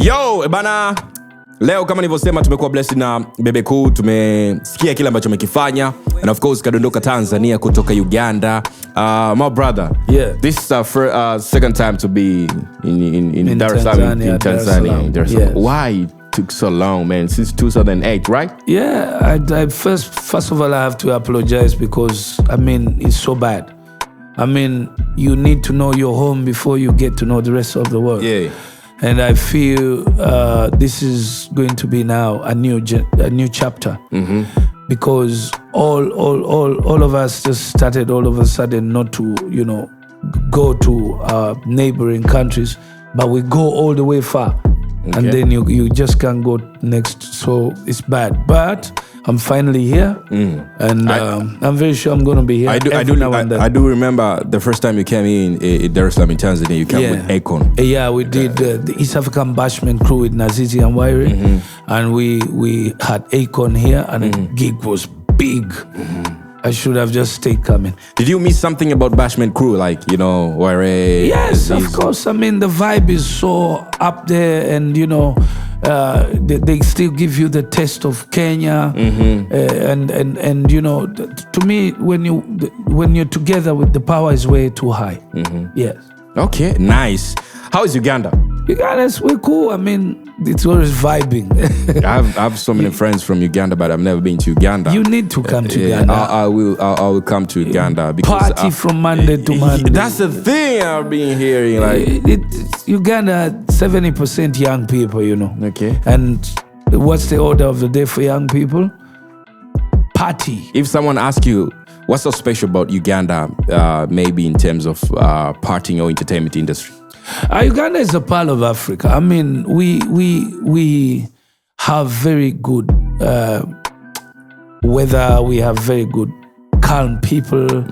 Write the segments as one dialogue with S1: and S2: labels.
S1: Yo, bana, leo kama nilivyosema tumekuwa blessed na BEBE Cool, tumesikia kile ambacho amekifanya, and of course kadondoka Tanzania kutoka Uganda. My brother,
S2: yeah,
S1: this is our second time to be in Dar es Salaam, in Tanzania.
S2: Yes.
S1: Why it took so long, man? Since 2008, right?
S2: Yeah, I first of all I have to apologize because I mean it's so bad. I mean, you need to know your home before you get to know the rest of the world.
S1: Yeah.
S2: And I feel this is going to be now a new chapter, because all of us just started all of a sudden not to go to neighboring countries, but we go all the way far, and then you just can't go next. So it's bad, but I'm finally here, and I'm very sure I'm going to be here.
S1: I do remember the first time you came in Dar es Salaam in Tanzania. You came with Akon.
S2: Yeah, we did the East African Bashment crew with Nazizi and Wairi, and we had Akon here, and the gig was big. I should have just stayed coming.
S1: Did you miss something about Bashment crew, like Wairi?
S2: Yes, of course. I mean, the vibe is so up there, and they still give you the taste of Kenya, and to me, when you're together with the power is way too high. Yes.
S1: Okay, nice. How is Uganda?
S2: Uganda's we're cool. I mean, it's always vibing.
S1: I have so many friends from Uganda, but I've never been to Uganda.
S2: You need to come to Uganda.
S1: I will come to Uganda because
S2: party from Monday to Monday.
S1: That's the thing I've been hearing. Like
S2: Uganda, 70% young people,
S1: Okay.
S2: And what's the order of the day for young people? Party.
S1: If someone asks you, what's so special about Uganda, maybe in terms of partying or entertainment industry?
S2: Uganda is a part of Africa. I mean, we have very good weather. We have very good, calm people.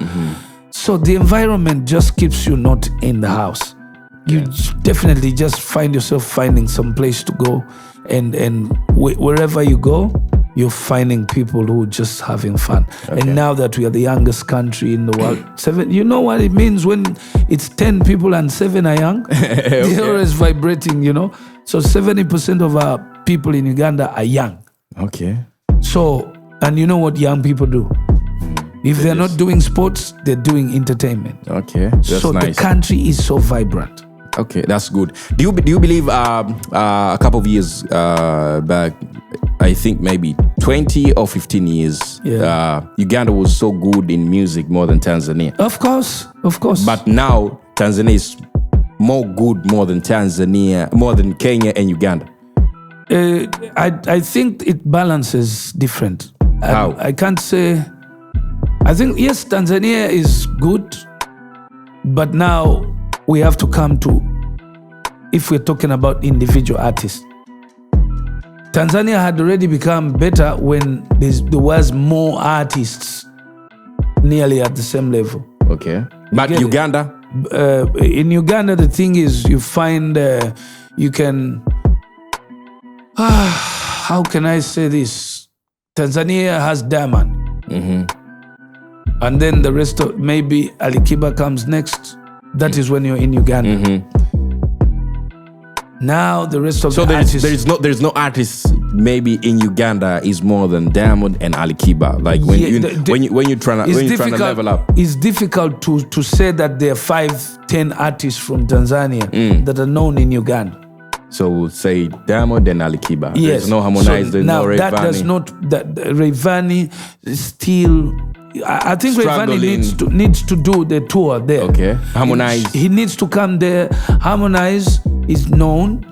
S2: So the environment just keeps you not in the house. You definitely just find yourself finding some place to go, and wherever you go, you're finding people who are just having fun. Okay. And now that we are the youngest country in the world, you know what it means when it's 10 people and 7 are young? They're always vibrating, So 70% of our people in Uganda are young.
S1: Okay.
S2: So, and you know what young people do? If they're not doing sports, they're doing entertainment.
S1: Okay, that's
S2: so
S1: nice.
S2: The country is so vibrant.
S1: Okay, that's good. Do you believe a couple of years back, I think maybe 20 or 15 years, Uganda was so good in music more than Tanzania?
S2: Of course.
S1: But now Tanzania is more than Tanzania, more than Kenya and Uganda.
S2: I think it balances different.
S1: How?
S2: I can't say. I think, yes, Tanzania is good, but now we have to come to, if we're talking about individual artists, Tanzania had already become better when there was more artists nearly at the same level.
S1: Okay. But Uganda?
S2: In Uganda, the thing is, you find you can... how can I say this? Tanzania has Diamond. And then the rest of, maybe Alikiba comes next. That is when you're in Uganda. Now the rest of the artists...
S1: there's no artist maybe in Uganda is more than Diamond and Alikiba. Like when you're trying to level up.
S2: It's difficult to say that there are 5-10 artists from Tanzania that are known in Uganda.
S1: So we'll say Diamond and Alikiba.
S2: Yes.
S1: There's no Harmonize, there's no Rayvanny.
S2: That does not... Rayvanny still... I think Rayvanny needs to do the tour there.
S1: Okay. Harmonize.
S2: He needs to come there. Harmonize is known,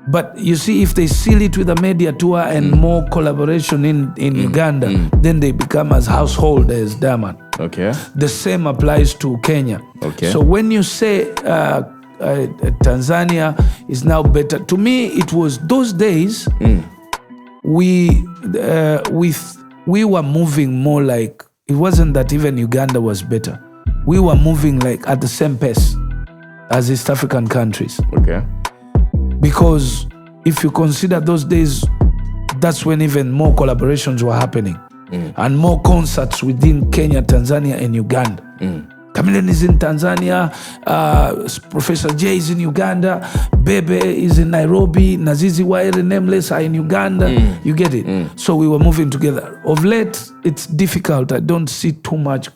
S2: but you see, if they seal it with a media tour and more collaboration in Uganda, then they become as household as Diamond.
S1: Okay.
S2: The same applies to Kenya.
S1: Okay.
S2: So when you say Tanzania is now better, to me it was those days. We were moving more like. It wasn't that even Uganda was better. We were moving like at the same pace as East African countries.
S1: Okay.
S2: Because if you consider those days, that's when even more collaborations were happening and more concerts within Kenya, Tanzania, and Uganda. Chameleon is in Tanzania, Professor J is in Uganda, BEBE is in Nairobi, Nazizi Waire, Nameless are in Uganda. You get it? So we were moving together. Of late, it's difficult. I don't see too much,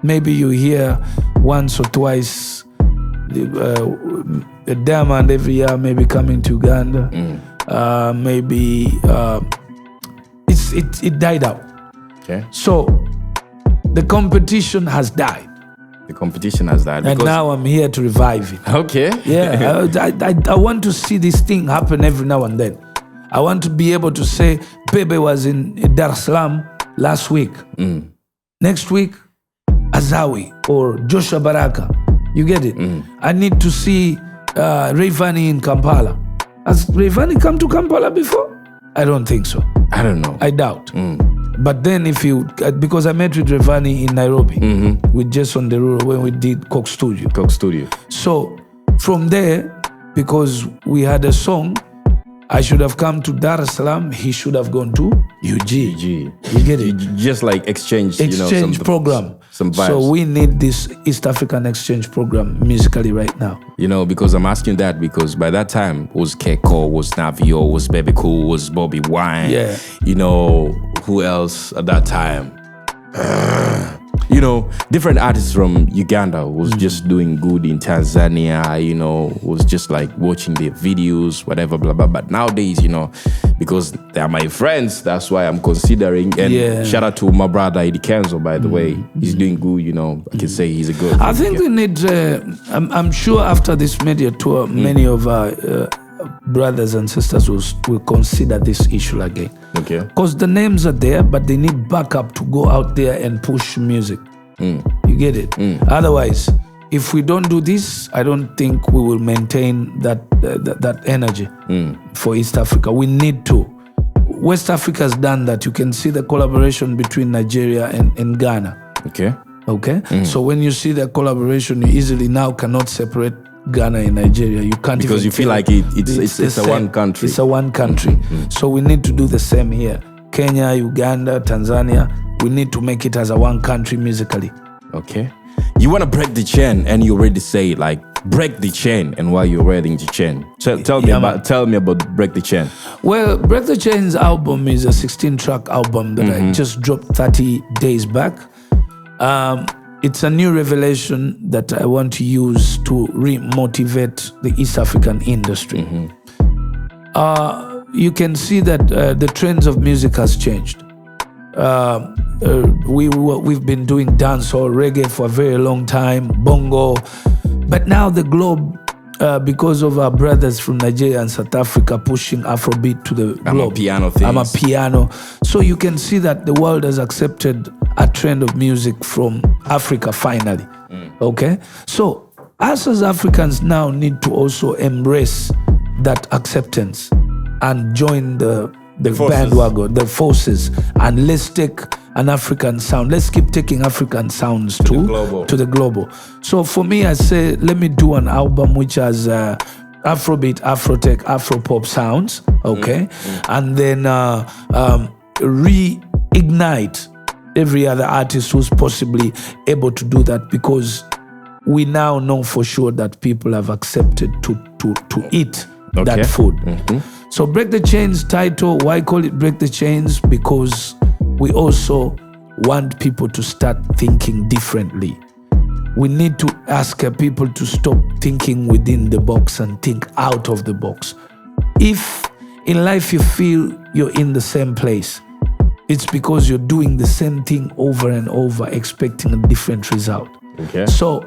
S2: Maybe you hear once or twice a diamond every year maybe coming to Uganda. Maybe it died out.
S1: Okay.
S2: So the competition has died.
S1: The competition has died.
S2: And now I'm here to revive it.
S1: Okay.
S2: Yeah, I want to see this thing happen every now and then. I want to be able to say, BEBE was in Dar es Salaam last week. Next week, Azawi or Joshua Baraka. You get it? I need to see Rayvanny in Kampala. Has Rayvanny come to Kampala before? I don't think so.
S1: I don't know.
S2: I doubt. But then because I met with Rayvanny in Nairobi with Jason Derulo when we did Coke Studio. So from there, because we had a song, I should have come to Dar es Salaam. He should have gone to UG. You get it?
S1: Just like exchange
S2: program.
S1: Some vibes.
S2: So we need this East African exchange program musically right now.
S1: Because I'm asking that because by that time was Keko, was Navio, was Baby Cool, was Bobby Wine.
S2: Yeah.
S1: Who else at that time? Different artists from Uganda was just doing good in Tanzania, was just like watching their videos, whatever, blah, blah. But nowadays, because they are my friends, that's why I'm considering. And shout out to my brother, Eddie Kenzo, by the way. He's doing good, I can say he's a good.
S2: I think we need, I'm sure after this media tour, many of our brothers and sisters will consider this issue again.
S1: Okay.
S2: Because the names are there, but they need backup to go out there and push music. You get it? Otherwise, if we don't do this, I don't think we will maintain that energy for East Africa. We need to. West Africa has done that. You can see the collaboration between Nigeria and Ghana. Okay? So when you see the collaboration, you easily now cannot separate Ghana and Nigeria. You can't
S1: because you feel like it's a one country.
S2: It's a one country. So we need to do the same here. Kenya, Uganda, Tanzania. We need to make it as a one country musically.
S1: Okay. You want to break the chain, and you already say break the chain. And while you're wearing the chain, tell me about Break the Chain.
S2: Well, Break the Chain's album is a 16-track album that I just dropped 30 days back. It's a new revelation that I want to use to re-motivate the East African industry. You can see that the trends of music has changed. We've been doing dancehall, reggae for a very long time, bongo. But now the globe, because of our brothers from Nigeria and South Africa pushing Afrobeat to the globe. I'm a piano. So you can see that the world has accepted a trend of music from Africa finally. Okay? So us as Africans now need to also embrace that acceptance and join the bandwagon, the forces, and let's take an African sound. Let's keep taking African sounds to the global. So for me, I say, let me do an album which has Afrobeat, Afrotech, Afropop sounds, okay? And then reignite every other artist who's possibly able to do that, because we now know for sure that people have accepted to eat that food. So Break the Chains title, why call it Break the Chains? Because we also want people to start thinking differently. We need to ask people to stop thinking within the box and think out of the box. If in life you feel you're in the same place, it's because you're doing the same thing over and over, expecting a different result.
S1: Okay.
S2: So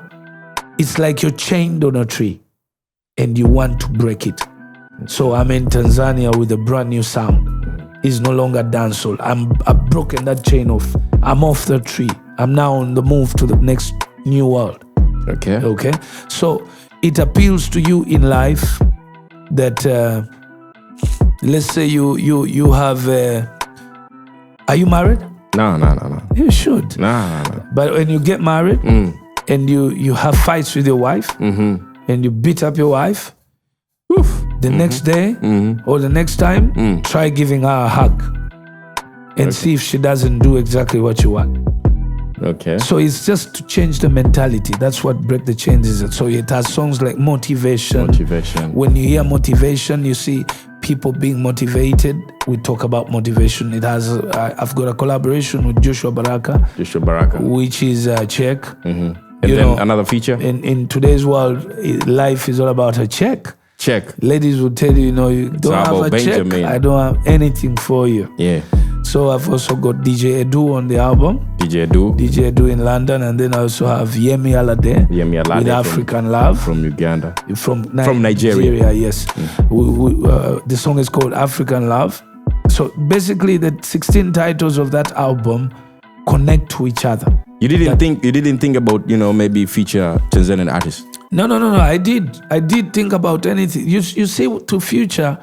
S2: it's like you're chained on a tree and you want to break it. So I'm in Tanzania with a brand new sound. It's no longer dancehall. I've broken that chain off. I'm off the tree. I'm now on the move to the next new world. Okay. So it appeals to you in life that let's say you have. Are you married?
S1: No.
S2: You should.
S1: No.
S2: But when you get married and you have fights with your wife and you beat up your wife. The next day or the next time, try giving her a hug and see if she doesn't do exactly what you want.
S1: Okay.
S2: So it's just to change the mentality. That's what Break the Chains is. So it has songs like motivation. When you hear motivation, you see people being motivated. We talk about motivation. It has. I've got a collaboration with Joshua Baraka, which is Czech.
S1: And then another feature.
S2: In today's world, life is all about a check. Ladies will tell you, you don't have a check. I don't have anything for you.
S1: Yeah.
S2: So I've also got DJ Edu on the album.
S1: DJ Edu
S2: in London, and then I also have Yemi Alade with African Love
S1: from Uganda,
S2: from Nigeria. Yes, the song is called African Love. So basically, the 16 titles of that album connect to each other.
S1: You didn't think about maybe feature Tanzanian artists.
S2: No. I did think about anything. You see, to future,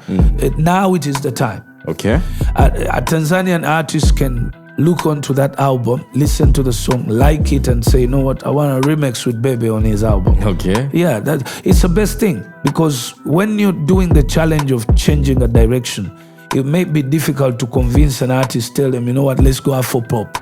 S2: now it is the time.
S1: Okay.
S2: A Tanzanian artist can look onto that album, listen to the song, like it, and say, you know what, I want a remix with BEBE on his album.
S1: Okay.
S2: Yeah, it's the best thing, because when you're doing the challenge of changing a direction, it may be difficult to convince an artist, tell them, you know what, let's go Afro-pop.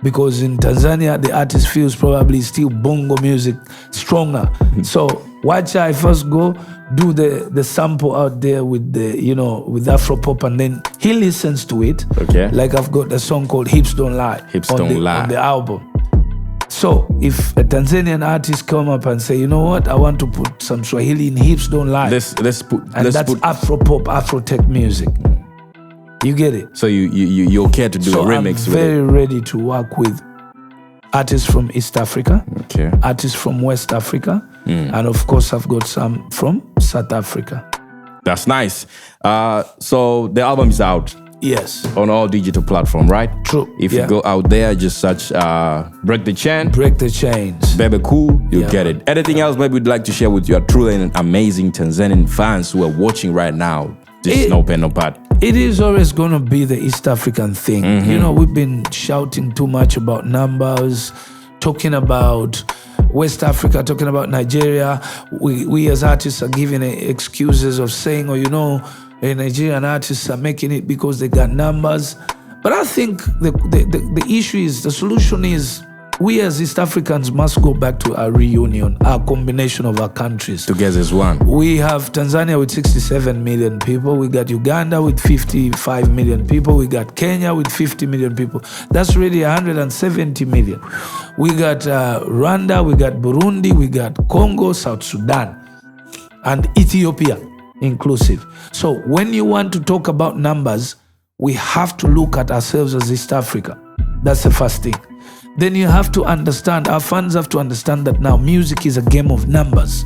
S2: Because in Tanzania, the artist feels probably still bongo music stronger. So watch I first go do the sample out there with with Afro-pop, and then he listens to it.
S1: Okay.
S2: Like I've got a song called Hips Don't Lie on the album. So if a Tanzanian artist come up and say, you know what, I want to put some Swahili in Hips Don't Lie.
S1: That's
S2: Afro-pop, Afro-tech music. You get it?
S1: So you're okay to do a remix?
S2: I'm very ready to work with artists from East Africa, artists from West Africa, and of course I've got some from South Africa.
S1: That's nice. So the album is out.
S2: Yes.
S1: On all digital platform, right?
S2: True.
S1: If you go out there, just search Break the Chains. BEBE Cool, you'll get it. Anything else maybe you'd like to share with your truly and amazing Tanzanian fans who are watching right now? This is Nopennopadz.
S2: It is always going to be the East African thing. We've been shouting too much about numbers, talking about West Africa, talking about Nigeria. We as artists are giving excuses of saying, Nigerian artists are making it because they got numbers. But I think the issue is, the solution is, we as East Africans must go back to our reunion, our combination of our countries.
S1: Together as one.
S2: We have Tanzania with 67 million people. We got Uganda with 55 million people. We got Kenya with 50 million people. That's really 170 million. We got Rwanda, we got Burundi, we got Congo, South Sudan, and Ethiopia inclusive. So when you want to talk about numbers, we have to look at ourselves as East Africa. That's the first thing. Then you have to understand, our fans have to understand that now music is a game of numbers.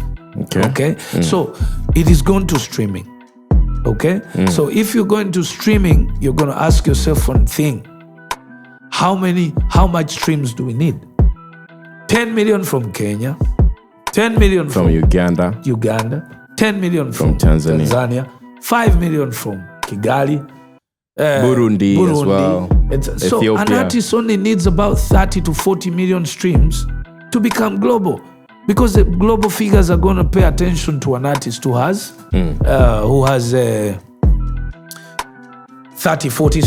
S2: Okay? So it is going to streaming. Okay? So if you're going to streaming, you're going to ask yourself one thing. How much streams do we need? 10 million from Kenya, 10 million from
S1: Uganda,
S2: 10 million from Tanzania, 5 million from Kigali,
S1: Burundi as well.
S2: So
S1: Ethiopia.
S2: An artist only needs about 30 to 40 million streams to become global, because the global figures are going to pay attention to an artist who has 30, 40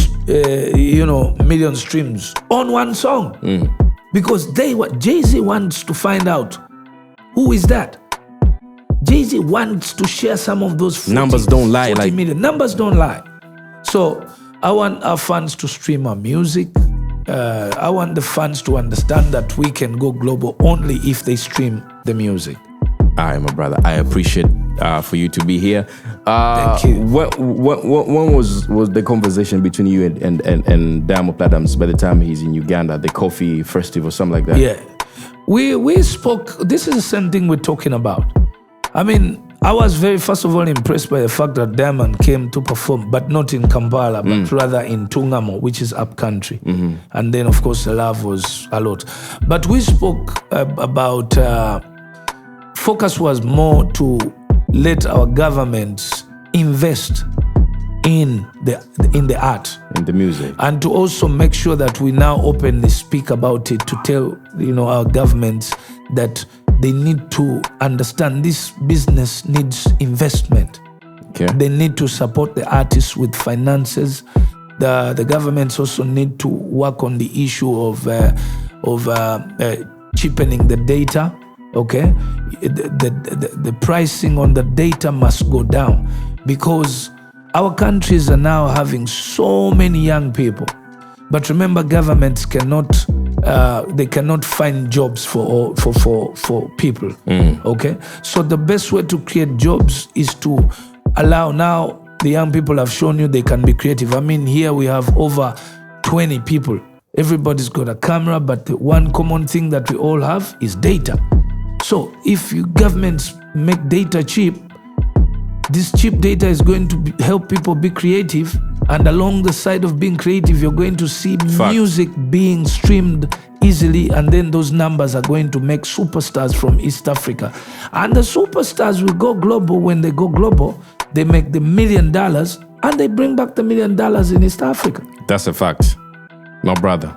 S2: million streams on one song. Because Jay-Z wants to find out who is that. Jay-Z wants to share some of those 40,
S1: numbers don't lie.
S2: Numbers don't lie. So I want our fans to stream our music. I want the fans to understand that we can go global only if they stream the music.
S1: All right, my brother. I appreciate for you to be here.
S2: Thank you.
S1: When was the conversation between you and Nopennopadz by the time he's in Uganda, the coffee festival, something like that?
S2: Yeah. We spoke. This is the same thing we're talking about. I mean, I was first of all impressed by the fact that Diamond came to perform, but not in Kampala, but rather in Tungamo, which is up country. And then, of course, the love was a lot. But we spoke about, focus was more to let our governments invest in the art,
S1: in the music,
S2: and to also make sure that we now openly speak about it, to tell our governments that they need to understand this business needs investment.
S1: Okay.
S2: They need to support the artists with finances, the governments also need to work on the issue of cheapening the data. Okay, the pricing on the data must go down, because our countries are now having so many young people. But remember, governments cannot find jobs for people. Okay, so the best way to create jobs is to allow. Now the young people have shown you they can be creative. I mean, here we have over 20 people. Everybody's got a camera, but the one common thing that we all have is data. So if you governments make data cheap, this cheap data is going to help people be creative. And along the side of being creative, you're going to see music being streamed easily. And then those numbers are going to make superstars from East Africa. And the superstars will go global. When they go global, they make the $1 million and they bring back the $1 million in East Africa.
S1: That's a fact. My brother,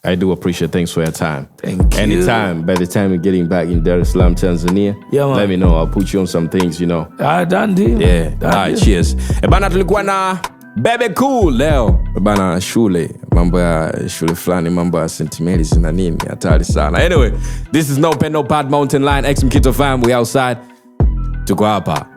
S1: I do appreciate. Thanks for your time.
S2: Thank you.
S1: Anytime, by the time you're getting back in Dar es Salaam, Tanzania, let me know. I'll put you on some things, you know.
S2: Done deal.
S1: Yeah. All right, cheers. Ebana tulikuwa na Bebe Cool leo. Ebana shule. Mambo ya shule flani, mambo ya St. Mary's na nini. Hatari sana. Anyway, this is Nopennopadz Mountain Lion, X Mkito fam. We outside. Tuko hapa.